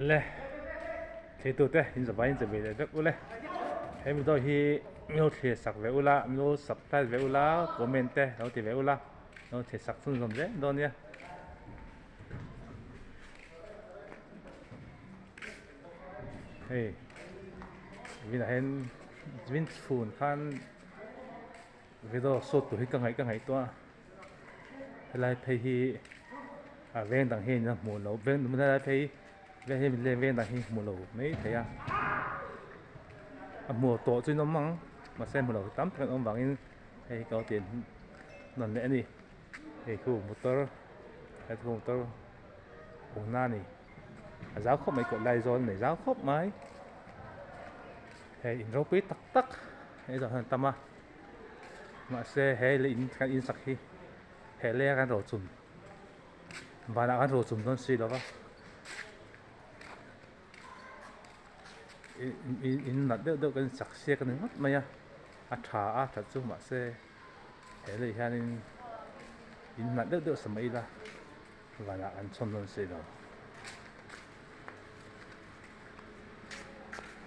le thế tụt thế in giờ vay in giờ về được ule em tôi hi miêu thiệt sặc về ula miêu subscribe về ula comment thế nó thì về ula nó thiệt sặc xuống rồi đấy đó nha hey vì là hen vin phun khan video sốt tụi cái ngày toa lại thấy hi ven đằng hi nha mùa lẩu ven mình lại thấy ven đằng hi mùa lẩu mấy thấy à mùa tổ chuyên nó măng mà xem mùa lẩu tắm cái ông vàng in hay có tiền ngon lẽ đi hay khu motor hay khu motor ổn na này giáo khóc mấy cột lai giòn này giáo khóc mấy hay rau pít tắc tắc hay rồi hơn tâm à mà xe hay là in sặc hi hay le cái rổ chùm và đã cái rổ chùm con xì đó vào in nát được cái sặc xe cái này mất mày à thà chung mà xe hay là hiện in nát được sớm ấy là và đã ăn xong con xì đó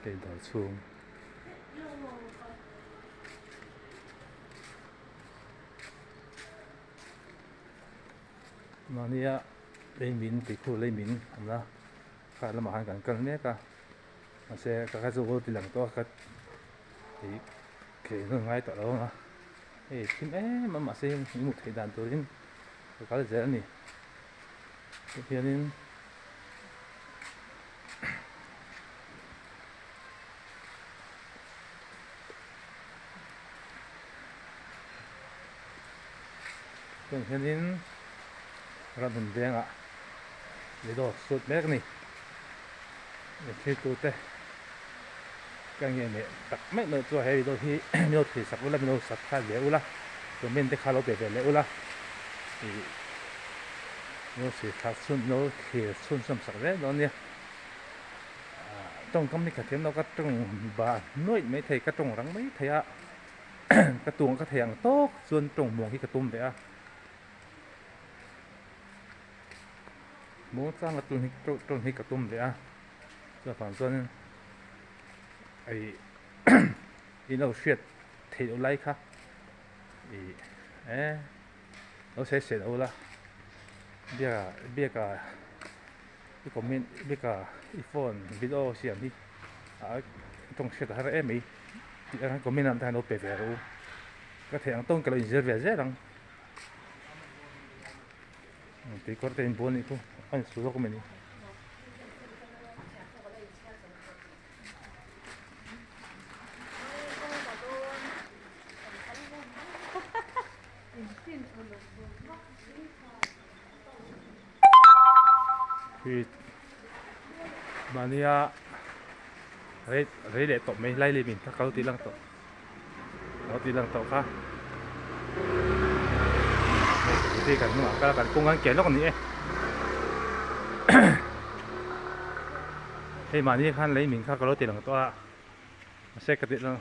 để đó chung mà nia lấy min thì khu lấy min là khá là mà hàng cần nhé cả mà sẽ các số thì lần to các thì kể nó ngay tại đó mà thì phim mà xem những một thời gian tôi đến khá là dễ này cho nên cho nên ra mình đen ạ để đó sốt mét này để khi tôi té cái nghe này tắc mét nữa cho hay đôi khi nhiều thì sắp ula nhiều sắp khai lẻ ula rồi mình để khai lâu về lẻ ula thì nhiều thì khai xuân nhiều thì xuân sớm sắp lẻ đó nha trong công ty cả thêm nó các trong bà nuôi mấy thầy các trong răng mấy thầy ạ các tuồng các thầy ăn tốt xuân trồng muồng khi các tôm vậy à muốn sang là tuần hi cả tôm vậy à cho phản dân ấy đi đâu xuyệt thì đâu lấy khác thì nó sẽ đâu là biết cả cái comment biết cả iPhone video xem đi trong xuyệt hay em ấy thì anh comment làm thay nó bể bể rồi có thể ăn tôm cái loại dễ dễ lắm thì có thể buồn đi không anh số của mình thì mà nia đấy để tụi mình lấy lên mình các câu tí lăng tụi khác thì cần mà các bạn công an kéo nó còn gì thì mà như khăn lấy mình khác có tiền là to xe cái tiền